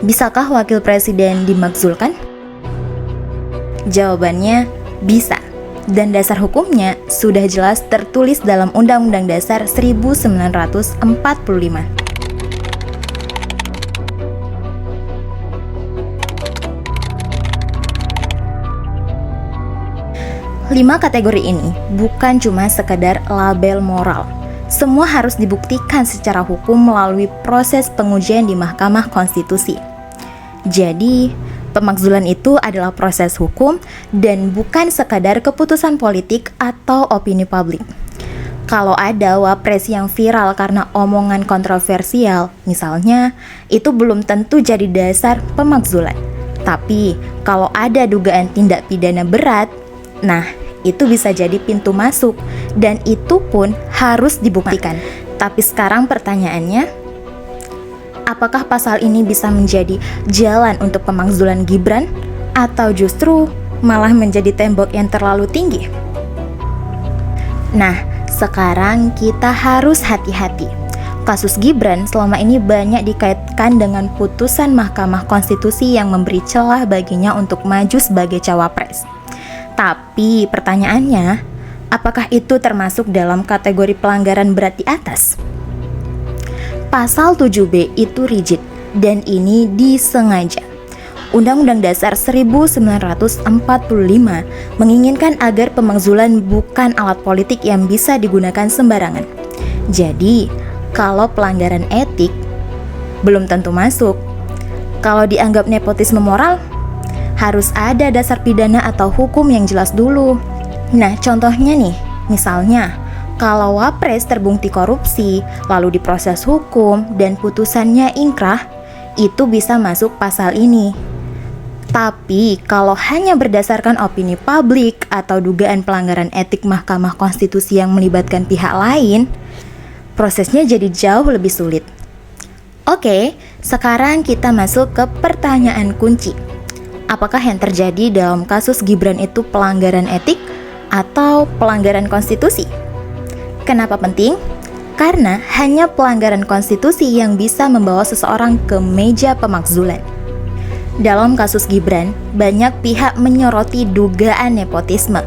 Bisakah wakil presiden dimakzulkan? Jawabannya bisa. Dan dasar hukumnya sudah jelas tertulis dalam Undang-Undang Dasar 1945. 5 kategori ini bukan cuma sekedar label moral. Semua harus dibuktikan secara hukum melalui proses pengujian di Mahkamah Konstitusi. Jadi, pemakzulan itu adalah proses hukum dan bukan sekadar keputusan politik atau opini publik. Kalau ada wapres yang viral karena omongan kontroversial, misalnya, itu belum tentu jadi dasar pemakzulan. Tapi, kalau ada dugaan tindak pidana berat, nah, itu bisa jadi pintu masuk, dan itu pun harus dibuktikan. Tapi sekarang pertanyaannya, apakah pasal ini bisa menjadi jalan untuk pemakzulan Gibran? Atau justru malah menjadi tembok yang terlalu tinggi? Nah, sekarang kita harus hati-hati. Kasus Gibran selama ini banyak dikaitkan dengan putusan Mahkamah Konstitusi yang memberi celah baginya untuk maju sebagai cawapres. Tapi pertanyaannya, apakah itu termasuk dalam kategori pelanggaran berat di atas? Pasal 7B itu rigid, dan ini disengaja. Undang-Undang Dasar 1945 menginginkan agar pemakzulan bukan alat politik yang bisa digunakan sembarangan. Jadi, kalau pelanggaran etik, belum tentu masuk. Kalau dianggap nepotisme moral, harus ada dasar pidana atau hukum yang jelas dulu. Nah, contohnya nih, misalnya, kalau wapres terbukti korupsi, lalu diproses hukum, dan putusannya ingkrah, itu bisa masuk pasal ini. Tapi, kalau hanya berdasarkan opini publik atau dugaan pelanggaran etik Mahkamah Konstitusi yang melibatkan pihak lain, prosesnya jadi jauh lebih sulit. Oke, sekarang kita masuk ke pertanyaan kunci. Apakah yang terjadi dalam kasus Gibran itu pelanggaran etik atau pelanggaran konstitusi? Kenapa penting? Karena hanya pelanggaran konstitusi yang bisa membawa seseorang ke meja pemakzulan. Dalam kasus Gibran, banyak pihak menyoroti dugaan nepotisme,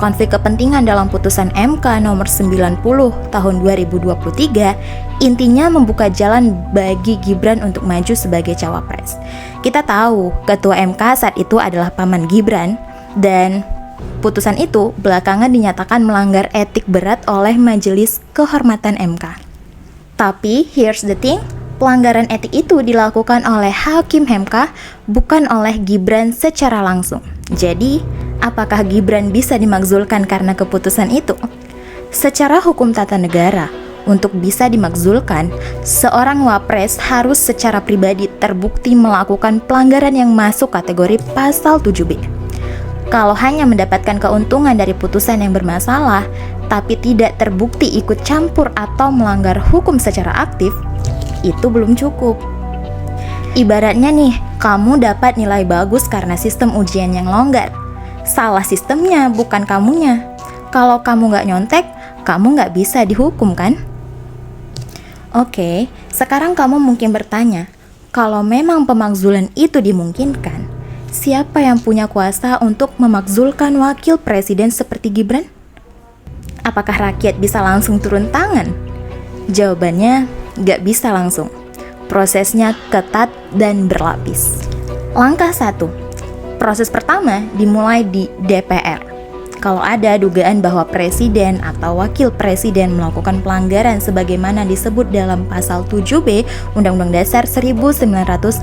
konflik kepentingan dalam putusan MK nomor 90 tahun 2023, intinya membuka jalan bagi Gibran untuk maju sebagai cawapres. Kita tahu ketua MK saat itu adalah paman Gibran, dan putusan itu belakangan dinyatakan melanggar etik berat oleh Majelis Kehormatan MK. Tapi here's the thing, pelanggaran etik itu dilakukan oleh Hakim MK, bukan oleh Gibran secara langsung. Jadi, apakah Gibran bisa dimakzulkan karena keputusan itu? Secara hukum tata negara, untuk bisa dimakzulkan, seorang wapres harus secara pribadi terbukti melakukan pelanggaran yang masuk kategori pasal 7B. Kalau hanya mendapatkan keuntungan dari putusan yang bermasalah, tapi tidak terbukti ikut campur atau melanggar hukum secara aktif, itu belum cukup. Ibaratnya nih, kamu dapat nilai bagus karena sistem ujian yang longgar. Salah sistemnya, bukan kamunya. Kalau kamu nggak nyontek, kamu nggak bisa dihukum kan? Oke, sekarang kamu mungkin bertanya, kalau memang pemakzulan itu dimungkinkan, siapa yang punya kuasa untuk memakzulkan wakil presiden seperti Gibran? Apakah rakyat bisa langsung turun tangan? Jawabannya, nggak bisa langsung. Prosesnya ketat dan berlapis. Langkah 1. Proses pertama dimulai di DPR. Kalau ada dugaan bahwa presiden atau wakil presiden melakukan pelanggaran sebagaimana disebut dalam pasal 7B Undang-Undang Dasar 1945,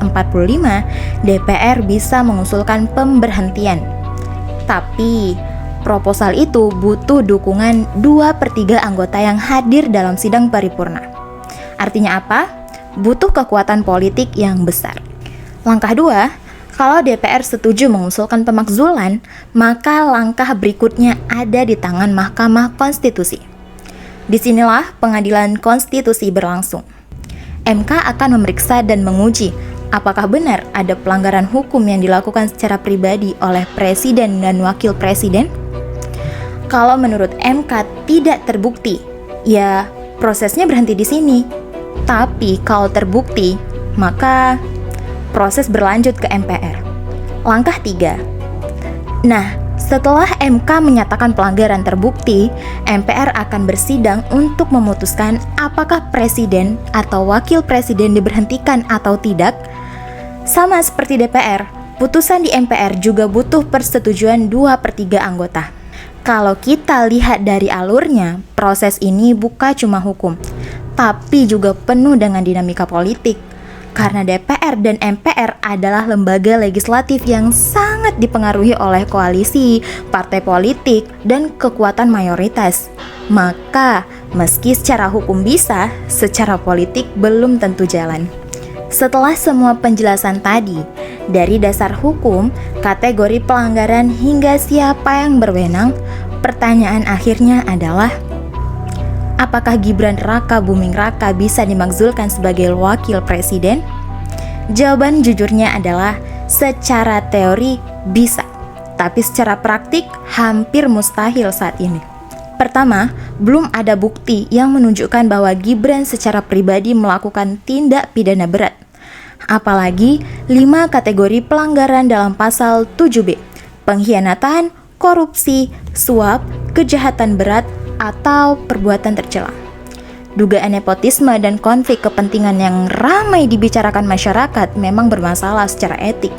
DPR bisa mengusulkan pemberhentian. Tapi, proposal itu butuh dukungan 2/3 anggota yang hadir dalam sidang paripurna. Artinya apa? Butuh kekuatan politik yang besar. Langkah 2, kalau DPR setuju mengusulkan pemakzulan, maka langkah berikutnya ada di tangan Mahkamah Konstitusi. Disinilah pengadilan konstitusi berlangsung. MK akan memeriksa dan menguji apakah benar ada pelanggaran hukum yang dilakukan secara pribadi oleh presiden dan wakil presiden. Kalau menurut MK tidak terbukti, ya prosesnya berhenti di sini. Tapi kalau terbukti, maka proses berlanjut ke MPR. Langkah 3. Nah, setelah MK menyatakan pelanggaran terbukti, MPR akan bersidang untuk memutuskan apakah presiden atau wakil presiden diberhentikan atau tidak. Sama seperti DPR, putusan di MPR juga butuh persetujuan 2/3 anggota. Kalau kita lihat dari alurnya, proses ini bukan cuma hukum, tapi juga penuh dengan dinamika politik. Karena DPR dan MPR adalah lembaga legislatif yang sangat dipengaruhi oleh koalisi, partai politik, dan kekuatan mayoritas. Maka, meski secara hukum bisa, secara politik belum tentu jalan. Setelah semua penjelasan tadi, dari dasar hukum, kategori pelanggaran hingga siapa yang berwenang, pertanyaan akhirnya adalah, apakah Gibran Raka Buming Raka bisa dimakzulkan sebagai wakil presiden? Jawaban jujurnya adalah secara teori bisa, tapi secara praktik hampir mustahil saat ini. Pertama, belum ada bukti yang menunjukkan bahwa Gibran secara pribadi melakukan tindak pidana berat. Apalagi 5 kategori pelanggaran dalam pasal 7B, pengkhianatan, korupsi, suap, kejahatan berat, atau perbuatan tercela. Dugaan nepotisme dan konflik kepentingan yang ramai dibicarakan masyarakat memang bermasalah secara etik,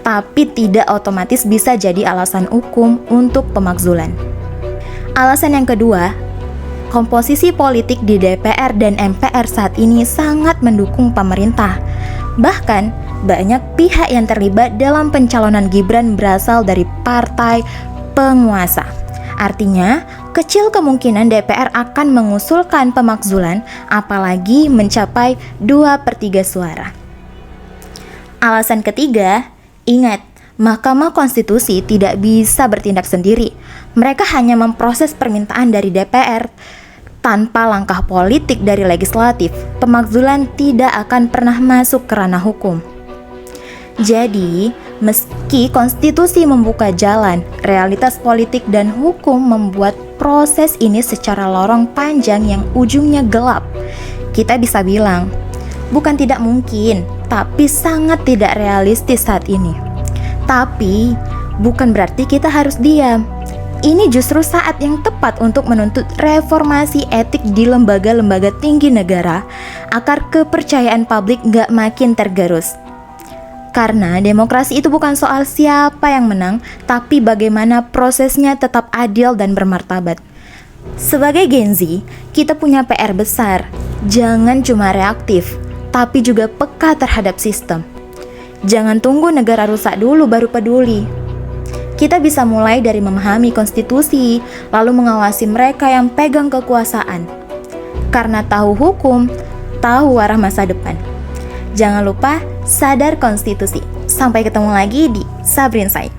tapi tidak otomatis bisa jadi alasan hukum untuk pemakzulan. Alasan yang kedua, komposisi politik di DPR dan MPR saat ini sangat mendukung pemerintah. Bahkan, banyak pihak yang terlibat dalam pencalonan Gibran berasal dari partai penguasa. Artinya, kecil kemungkinan DPR akan mengusulkan pemakzulan, apalagi mencapai 2/3 suara. Alasan ketiga, ingat, Mahkamah Konstitusi tidak bisa bertindak sendiri. Mereka hanya memproses permintaan dari DPR. Tanpa langkah politik dari legislatif, pemakzulan tidak akan pernah masuk ke ranah hukum. Jadi, meski konstitusi membuka jalan, realitas politik dan hukum membuat proses ini secara lorong panjang yang ujungnya gelap. Kita bisa bilang, bukan tidak mungkin, tapi sangat tidak realistis saat ini. Tapi, bukan berarti kita harus diam. Ini justru saat yang tepat untuk menuntut reformasi etik di lembaga-lembaga tinggi negara, agar kepercayaan publik gak makin tergerus. Karena demokrasi itu bukan soal siapa yang menang, tapi bagaimana prosesnya tetap adil dan bermartabat. Sebagai Gen Z, kita punya PR besar. Jangan cuma reaktif, tapi juga peka terhadap sistem. Jangan tunggu negara rusak dulu baru peduli. Kita bisa mulai dari memahami konstitusi, lalu mengawasi mereka yang pegang kekuasaan. Karena tahu hukum, tahu arah masa depan. Jangan lupa sadar konstitusi. Sampai ketemu lagi di Sabri Insight.